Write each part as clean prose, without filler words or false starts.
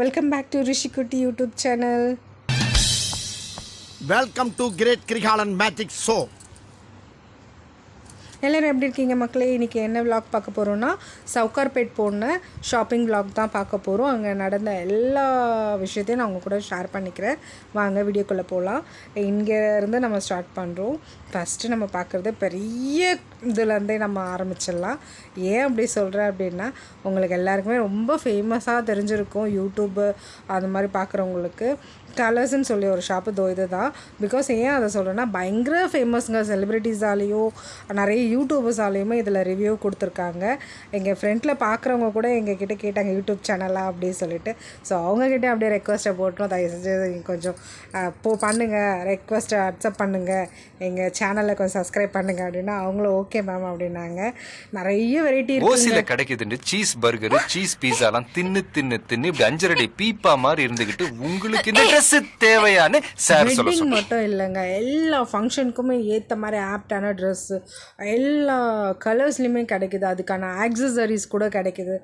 Welcome back to Rishikutti YouTube channel. Welcome to Great Krigalan Magic Show. எல்லோரும் எப்படி இருக்கீங்க மக்களே? இன்றைக்கி என்ன விலாக் பார்க்க போகிறோன்னா சவுகார்பேட் போன ஷாப்பிங் விலாக் தான் பார்க்க போகிறோம். அங்கே நடந்த எல்லா விஷயத்தையும் நான் உங்கள் கூட ஷேர் பண்ணிக்கிறேன். வாங்க வீடியோக்குள்ளே போகலாம். இங்கேருந்து நம்ம ஸ்டார்ட் பண்ணுறோம். ஃபஸ்ட்டு நம்ம பார்க்குறது பெரிய இதுலேருந்தே நம்ம ஆரம்பிச்சிடலாம். ஏன் அப்படி சொல்கிறேன் அப்படின்னா, உங்களுக்கு எல்லாருக்குமே ரொம்ப ஃபேமஸாக தெரிஞ்சிருக்கும் யூடியூப்பு அந்த மாதிரி பார்க்குறவங்களுக்கு. கலர்ஸ்ன்னு சொல்லி ஒரு ஷாப்பு இது தான். பிகாஸ் ஏன் அதை சொல்கிறேன்னா, பயங்கர ஃபேமஸ்ங்க. செலிப்ரிட்டிஸாலேயும் நிறைய யூடியூபர்ஸாலேயுமே இதில் ரிவ்யூ கொடுத்துருக்காங்க. எங்கள் ஃப்ரெண்டில் பார்க்குறவங்க கூட எங்ககிட்ட கேட்டாங்க யூடியூப் சேனலாக அப்படின்னு சொல்லிட்டு. ஸோ அவங்கக்கிட்டே அப்படியே ரெக்வஸ்ட்டை போட்டோம், தயவு செஞ்சு கொஞ்சம் பண்ணுங்கள், ரெக்வஸ்ட்டை அக்செப்ட் பண்ணுங்கள், எங்கள் சேனலில் கொஞ்சம் சப்ஸ்கிரைப் பண்ணுங்கள் அப்படின்னா அவங்களும் ஓகே மேம் அப்படின்னாங்க. நிறைய வெரைட்டி ஓசியில் கிடைக்குதுன்னு சீஸ் பர்கரு சீஸ் பீஸாலாம் தின்னு இப்படி அஞ்சரடி பீப்பா மாதிரி இருந்துக்கிட்டு உங்களுக்கு இந்த தேவையான வெட்டிங் மட்டும் இல்லைங்க, எல்லா ஃபங்க்ஷனுக்குமே ஏற்ற மாதிரி ஆப்டான ட்ரெஸ்ஸு எல்லா கலர்ஸ்லையுமே கிடைக்குது. அதுக்கான ஆக்சசரிஸ் கூட கிடைக்குது.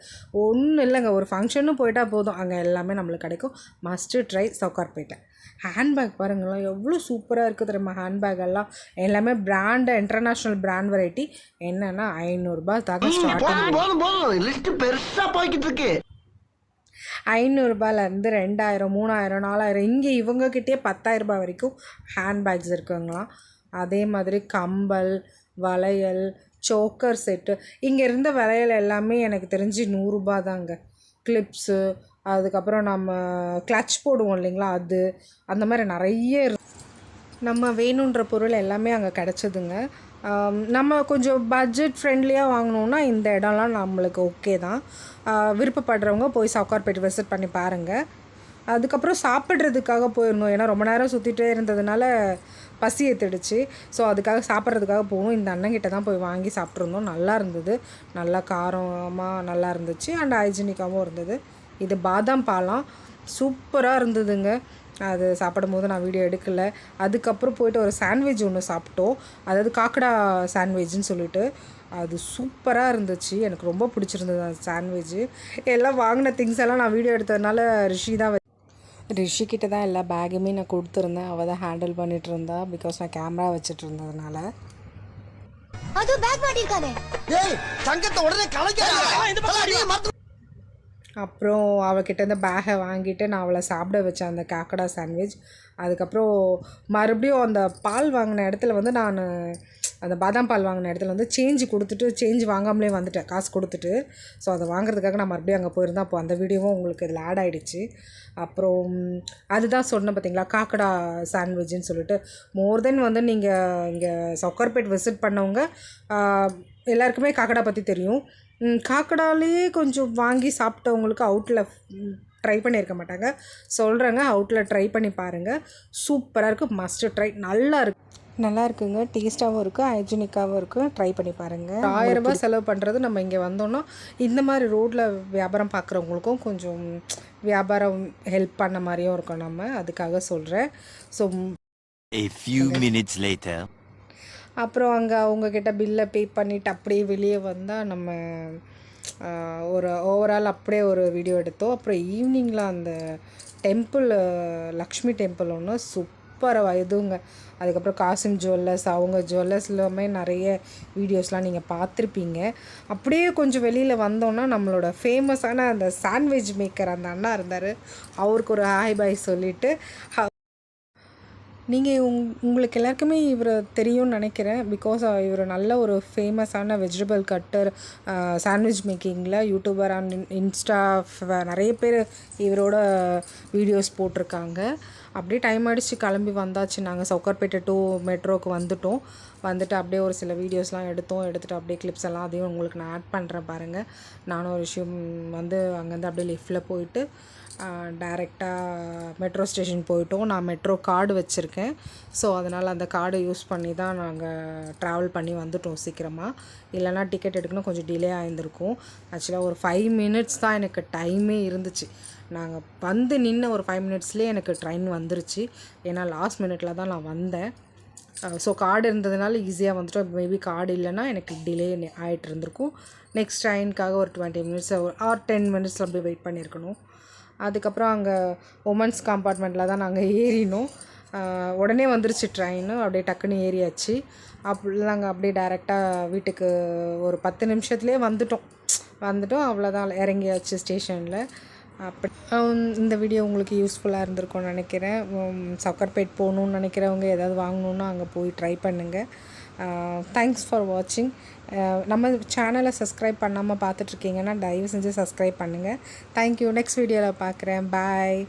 ஒன்றும் இல்லைங்க, ஒரு ஃபங்க்ஷனும் போயிட்டால் போதும், அங்கே எல்லாமே நம்மளுக்கு கிடைக்கும். Must try Sowcarpet. ஹேண்ட்பேக் பாருங்களேன், எவ்வளோ சூப்பராக இருக்குது தெரியுமா? ஹேண்ட்பேக் எல்லாம் எல்லாமே பிராண்டு, இன்டர்நேஷ்னல் பிராண்ட் வெரைட்டி. என்னென்னா 500 ரூபாய் தாங்க ஸ்டார்டிங். லிஸ்ட் பெருசாக போய்கிட்டு இருக்கு. 500 ரூபாயிலேருந்து 2000, 3000, 4000, இங்கே இவங்கக்கிட்டே 10,000 ரூபாய் வரைக்கும் ஹேண்ட்பேக்ஸ் இருக்குங்களாம். அதே மாதிரி கம்பல், வளையல், சோக்கர் செட்டு. இங்கே இருந்த வளையல் எல்லாமே எனக்கு தெரிஞ்சு 100 ரூபா தாங்க. கிளிப்ஸு, அதுக்கப்புறம் நம்ம கிளட்ச் போடுவோம் இல்லைங்களா, அது அந்த மாதிரி நிறைய நம்ம வேணுன்ற பொருள் எல்லாமே அங்கே கிடச்சிதுங்க. நம்ம கொஞ்சம் பட்ஜெட் ஃப்ரெண்ட்லியாக வாங்கினோன்னா இந்த இடம்லாம் நம்மளுக்கு ஓகே தான். விருப்பப்படுறவங்க போய் சவுகார்பேட் விசிட் பண்ணி பாருங்கள். அதுக்கப்புறம் சாப்பிட்றதுக்காக போயிருந்தோம். ஏன்னா ரொம்ப நேரம் சுற்றிட்டே இருந்ததுனால பசி ஏற்றிடுச்சு. ஸோ அதுக்காக சாப்பிட்றதுக்காக போகணும். இந்த அண்ணங்கிட்ட தான் போய் வாங்கி சாப்பிட்ருந்தோம். நல்லா இருந்தது, நல்லா காரமாக நல்லா இருந்துச்சு, அண்ட் ஹைஜீனிக்காகவும் இருந்தது. இது பாதாம் பாலாம் சூப்பராக இருந்ததுங்க. அது சாப்பிடும் போது நான் வீடியோ எடுக்கலை. அதுக்கப்புறம் போய்ட்டு ஒரு சாண்ட்விச் ஒன்று சாப்பிட்டோம், அதாவது காக்கடா சாண்ட்விச்னு சொல்லிட்டு. அது சூப்பராக இருந்துச்சு, எனக்கு ரொம்ப பிடிச்சிருந்தது அந்த சாண்ட்விட்சு. எல்லாம் வாங்கின திங்ஸ் எல்லாம் நான் வீடியோ எடுத்ததுனால ரிஷிக்கிட்ட தான் எல்லா பேக்குமே நான் கொடுத்துருந்தேன். அவள் தான் ஹேண்டில் பண்ணிகிட்டு இருந்தா, பிகாஸ் நான் கேமரா வச்சுட்டு இருந்ததுனால. அப்புறம் அவகிட்ட இந்த பேகை வாங்கிட்டு நான் அவளை சாப்பிட வச்சேன் அந்த காக்கடா சாண்ட்விச். அதுக்கப்புறம் மறுபடியும் அந்த பால் வாங்கின இடத்துல வந்து நான் அந்த பாதாம் பால் வாங்கின இடத்துல வந்து சேஞ்ச் வாங்காமலே வந்துட்டேன், காசு கொடுத்துட்டு. ஸோ அதை வாங்குறதுக்காக நான் மறுபடியும் அங்கே போயிருந்தேன். அப்போ அந்த வீடியோவும் உங்களுக்கு இதில் ஆட் ஆகிடுச்சு. அப்புறம் அதுதான் சொன்னேன் பார்த்தீங்களா, காக்கடா சாண்ட்விட்ஜுன்னு சொல்லிட்டு. மோர் தென் வந்து நீங்கள் இங்கே சவுகார்பேட் விசிட் பண்ணவங்க எல்லாருக்குமே காக்கடா பற்றி தெரியும். காக்கடாலேயே கொஞ்சம் வாங்கி சாப்பிட்டவங்களுக்கு அவுட்டில் ட்ரை பண்ணியிருக்க மாட்டாங்க. சொல்கிறேங்க, அவுட்டில் ட்ரை பண்ணி பாருங்கள், சூப்பராக இருக்குது, மஸ்ட்டு ட்ரை. நல்லா இருக்குங்க, டேஸ்ட்டாகவும் இருக்குது, ஹைஜீனிக்காகவும் இருக்குது. ட்ரை பண்ணி பாருங்கள். 1000 ரூபாய் செலவு பண்ணுறது நம்ம இங்கே வந்தோன்னா இந்த மாதிரி ரோட்டில் வியாபாரம் பார்க்குறவங்களுக்கும் கொஞ்சம் வியாபாரம் ஹெல்ப் பண்ண மாதிரியும் இருக்கும். நம்ம அதுக்காக சொல்கிறேன். So A few minutes later. அப்புறம் அங்கே அவங்கக்கிட்ட பில்லை பே பண்ணிவிட்டு அப்படியே வெளியே வந்தால் நம்ம ஒரு ஓவரால் அப்படியே ஒரு வீடியோ எடுத்தோம். அப்புறம் ஈவினிங்கில் அந்த டெம்பிள், லக்ஷ்மி டெம்பிள் ஒன்று சூப்பராக இதுங்க. அதுக்கப்புறம் காசிம் ஜுவல்லர்ஸ், அவங்க ஜுவல்லர்ஸ்லாமே நிறைய வீடியோஸ்லாம் நீங்கள் பார்த்துருப்பீங்க. அப்படியே கொஞ்சம் வெளியில் வந்தோன்னா நம்மளோட ஃபேமஸான அந்த சாண்ட்விச் மேக்கர் அந்த அண்ணா இருந்தார். அவருக்கு ஒரு ஹாய் பாய் சொல்லிவிட்டு, நீங்கள் உங்களுக்கு எல்லாருக்குமே இவர் தெரியும்னு நினைக்கிறேன். பிகாஸ் இவர் நல்ல ஒரு ஃபேமஸான வெஜிடபிள் கட்டர், சாண்ட்விச் மேக்கிங்கில் யூடியூபர் அண்ட் இன்ஸ்டா நிறைய பேர் இவரோட வீடியோஸ் போட்டிருக்காங்க. அப்படியே டைம் ஆகிடுச்சு, கிளம்பி வந்தாச்சு. நாங்கள் சவுகார்பேட்டை டு மெட்ரோவுக்கு வந்துட்டு அப்படியே ஒரு சில வீடியோஸ்லாம் எடுத்துகிட்டு அப்படியே கிளிப்ஸ் எல்லாம் அதையும் உங்களுக்கு நான் ஆட் பண்ணுறேன் பாருங்கள். நானும் ஒரு விஷயம் வந்து அங்கேருந்து அப்படியே லிஃப்ட்டில் போயிட்டு டைரெக்டாக மெட்ரோ ஸ்டேஷன் போயிட்டோம். நான் மெட்ரோ கார்டு வச்சுருக்கேன். ஸோ அதனால் அந்த கார்டை யூஸ் பண்ணி தான் நாங்கள் ட்ராவல் பண்ணி வந்துட்டோம் சீக்கிரமாக. இல்லைனா டிக்கெட் எடுக்கணும், கொஞ்சம் டிலே ஆகியிருந்திருக்கும். ஆக்சுவலாக ஒரு 5 மினிட்ஸ் தான் எனக்கு டைமே இருந்துச்சு. நாங்கள் வந்து நின்று ஒரு 5 மினிட்ஸ்லேயே எனக்கு ட்ரெயின் வந்துருச்சு. ஏன்னா லாஸ்ட் மினிட்டில் தான் நான் வந்தேன். ஸோ கார்டு இருந்ததுனால ஈஸியாக வந்துட்டோம். மேபி கார்டு இல்லைன்னா எனக்கு டிலே ஆகிட்டு இருந்திருக்கும். நெக்ஸ்ட் ட்ரெயினுக்காக ஒரு 20 மினிட்ஸ் ஆர் 10 மினிட்ஸில் அப்படியே வெயிட் பண்ணியிருக்கணும். அதுக்கப்புறம் அங்கே உமன்ஸ் கம்பார்ட்மெண்ட்டில் தான் நாங்கள் ஏறினோம். உடனே வந்துருச்சு ட்ரெயின், அப்படியே டக்குன்னு ஏறியாச்சு. நாங்கள் அப்படியே டைரெக்டாக வீட்டுக்கு ஒரு 10 நிமிஷத்துலேயே வந்துட்டோம். அவ்வளோதான், இறங்கியாச்சு ஸ்டேஷனில். அப்படி இந்த வீடியோ உங்களுக்கு யூஸ்ஃபுல்லாக இருந்திருக்கும்னு நினைக்கிறேன். சவுகார்பேட் போகணுன்னு நினைக்கிறவங்க, ஏதாவது வாங்கணுன்னா அங்கே போய் ட்ரை பண்ணுங்கள். தேங்க்ஸ் ஃபார் வாட்சிங். நம்ம சேனலை சப்ஸ்கிரைப் பண்ணாமல் பார்த்துட்ருக்கீங்கன்னா தயவு செஞ்சு சப்ஸ்கிரைப் பண்ணுங்கள். தேங்க்யூ. நெக்ஸ்ட் வீடியோவில் பார்க்குறேன். Bye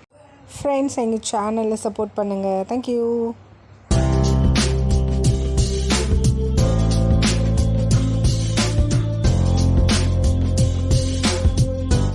friends. எங்கள் சேனலில் சப்போர்ட் பண்ணுங்கள். தேங்க்யூ.